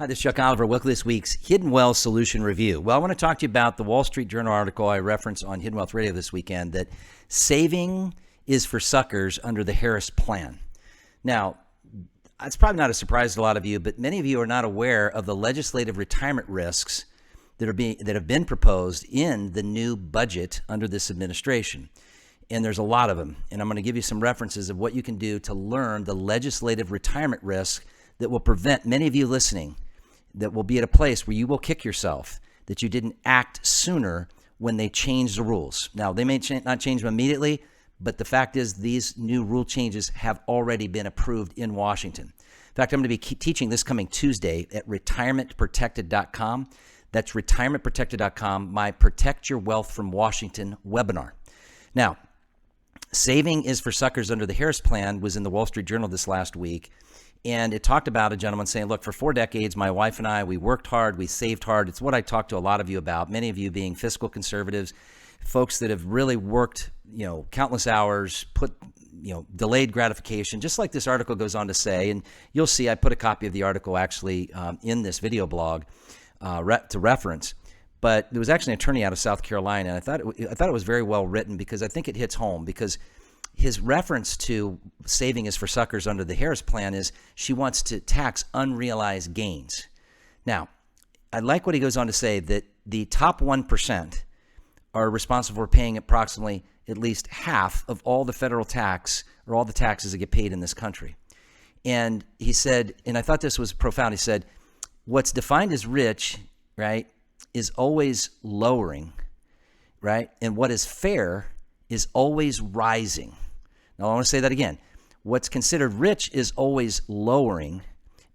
this is Chuck Oliver. Welcome to this week's Hidden Wealth Solution Review. Well, I want to talk to you about the Wall Street Journal article I referenced on Hidden Wealth Radio this weekend, that saving is for suckers under the Harris Plan. Now, it's probably not a surprise to a lot of you, but many of you are not aware of the legislative retirement risks that have been proposed in the new budget under this administration. And there's a lot of them. And I'm going to give you some references of what you can do to learn the legislative retirement risk that will prevent many of you listening, that will be at a place where you will kick yourself that you didn't act sooner when they change the rules. Now, they may not change them immediately, but the fact is these new rule changes have already been approved in Washington. In fact, I'm going to be teaching this coming Tuesday at retirementprotected.com. That's retirementprotected.com, my Protect Your Wealth from Washington webinar. Now, saving is for suckers under the Harris Plan was in the Wall Street Journal this last week. And it talked about a gentleman saying, look, for 4 decades, my wife and I, we worked hard, we saved hard. It's what I talked to a lot of you about, many of you being fiscal conservatives, folks that have really worked, countless hours, put, delayed gratification, just like this article goes on to say. And you'll see I put a copy of the article actually in this video blog to reference. But there was actually an attorney out of South Carolina, and I thought it was very well written because I think it hits home, because his reference to saving is for suckers under the Harris Plan is she wants to tax unrealized gains. Now, I like what he goes on to say, that the top 1% are responsible for paying approximately at least half of all the federal tax or all the taxes that get paid in this country. And he said, and I thought this was profound, he said, what's defined as rich, right, is always lowering, right? And what is fair is always rising. Now, I want to say that again. What's considered rich is always lowering,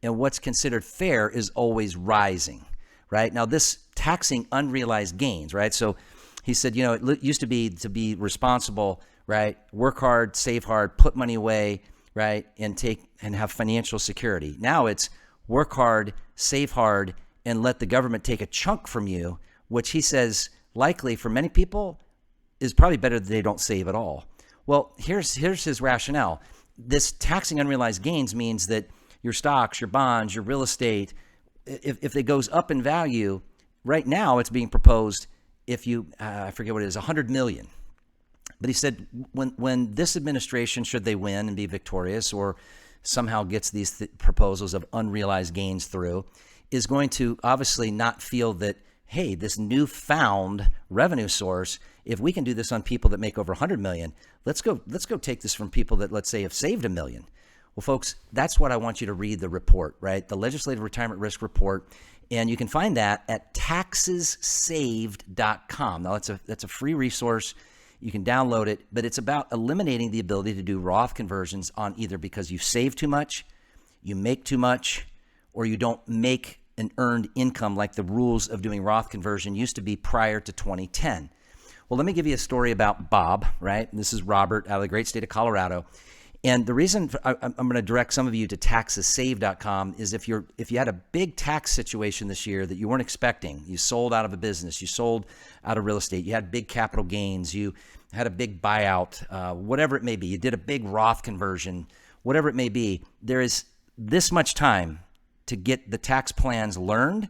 and what's considered fair is always rising, right? Now, this taxing unrealized gains, right? So he said, it used to be responsible, right? Work hard, save hard, put money away, right? And have financial security. Now it's work hard, save hard, and let the government take a chunk from you, which he says likely for many people is probably better that they don't save at all. Well, here's his rationale. This taxing unrealized gains means that your stocks, your bonds, your real estate, if it goes up in value, right now it's being proposed if you, I forget what it is, 100 million. But he said when this administration, should they win and be victorious or somehow gets these proposals of unrealized gains through, is going to obviously not feel that, hey, this newfound revenue source, if we can do this on people that make over 100 million, let's go take this from people that, let's say, have saved $1 million. Well, folks, that's what I want you to read, the report, right? The Legislative Retirement Risk Report. And you can find that at taxessaved.com. Now, that's a free resource. You can download it, but it's about eliminating the ability to do Roth conversions on either because you save too much, you make too much, or you don't make an earned income like the rules of doing Roth conversion used to be prior to 2010. Well, let me give you a story about Bob, right? This is Robert out of the great state of Colorado. And the reason I'm going to direct some of you to taxessave.com is if you had a big tax situation this year that you weren't expecting, you sold out of a business, you sold out of real estate, you had big capital gains, you had a big buyout, whatever it may be, you did a big Roth conversion, whatever it may be, there is this much time to get the tax plans learned,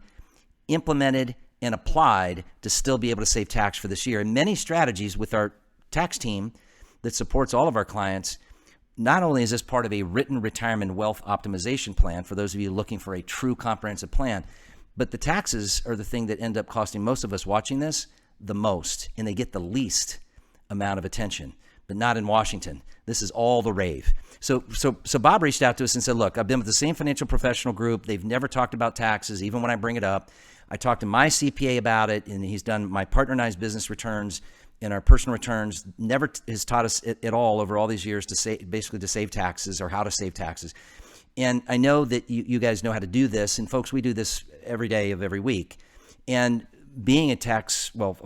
implemented, and applied to still be able to save tax for this year. And many strategies with our tax team that supports all of our clients. Not only is this part of a written retirement wealth optimization plan for those of you looking for a true comprehensive plan, but the taxes are the thing that end up costing most of us watching this the most, and they get the least amount of attention, but not in Washington. This is all the rave. So Bob reached out to us and said, look, I've been with the same financial professional group. They've never talked about taxes, even when I bring it up. I talked to my CPA about it, and he's done my partner and I's business returns and our personal returns. Never has taught us at all over all these years to save taxes or how to save taxes. And I know that you guys know how to do this. And folks, we do this every day of every week. And being a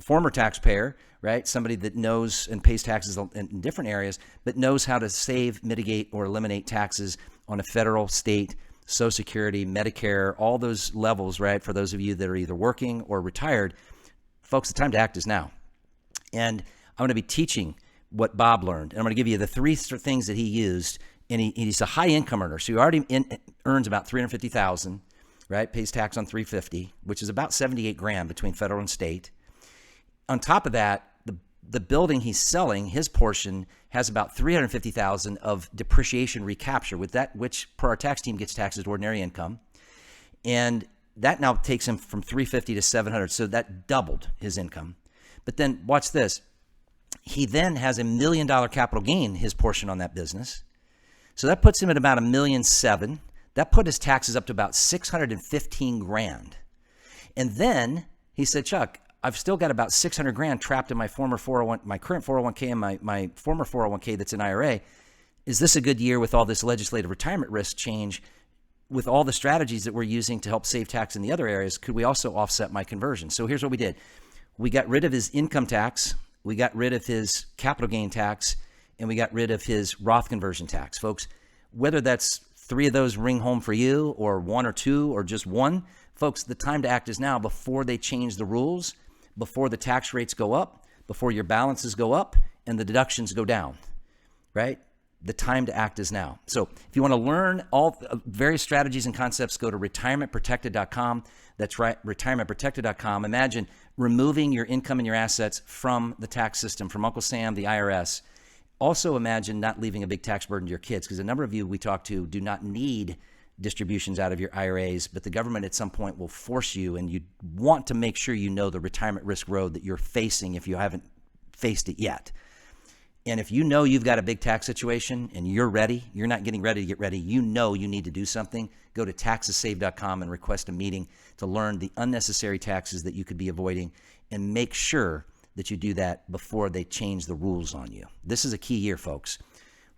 former taxpayer, right? Somebody that knows and pays taxes in different areas, but knows how to save, mitigate, or eliminate taxes on a federal, state, Social Security, Medicare, all those levels, right? For those of you that are either working or retired, folks, the time to act is now. And I'm going to be teaching what Bob learned. And I'm going to give you the 3 things that he used. And he's a high income earner. So he already earns about $350,000. right? Pays tax on 350, which is about 78 grand between federal and state. On top of that, the building he's selling, his portion has about 350,000 of depreciation recapture with that, which per our tax team gets taxed as ordinary income. And that now takes him from 350 to 700. So that doubled his income. But then watch this. He then has $1 million capital gain, his portion on that business. So that puts him at about $1.7 million. That put his taxes up to about 615 grand. And then he said, Chuck, I've still got about 600 grand trapped in my former 401, my current 401k and my former 401k that's an IRA. Is this a good year with all this legislative retirement risk change? With all the strategies that we're using to help save tax in the other areas, could we also offset my conversion? So here's what we did. We got rid of his income tax. We got rid of his capital gain tax, and we got rid of his Roth conversion tax. Folks, whether that's 3 of those ring home for you or 1 or 2 or just 1, folks, the time to act is now before they change the rules, before the tax rates go up, before your balances go up and the deductions go down, right? The time to act is now. So if you want to learn all various strategies and concepts, go to retirementprotected.com. That's right, retirementprotected.com. Imagine removing your income and your assets from the tax system, from Uncle Sam, the IRS. Also imagine not leaving a big tax burden to your kids, because a number of you we talk to do not need distributions out of your IRAs, but the government at some point will force you, and you want to make sure you know the retirement risk road that you're facing if you haven't faced it yet. And if you know you've got a big tax situation and you're ready, you're not getting ready to get ready, you know you need to do something, go to taxessaved.com and request a meeting to learn the unnecessary taxes that you could be avoiding, and make sure that you do that before they change the rules on you. This is a key year, folks.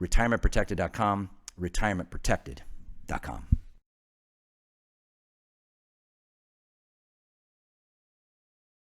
Retirementprotected.com, retirementprotected.com.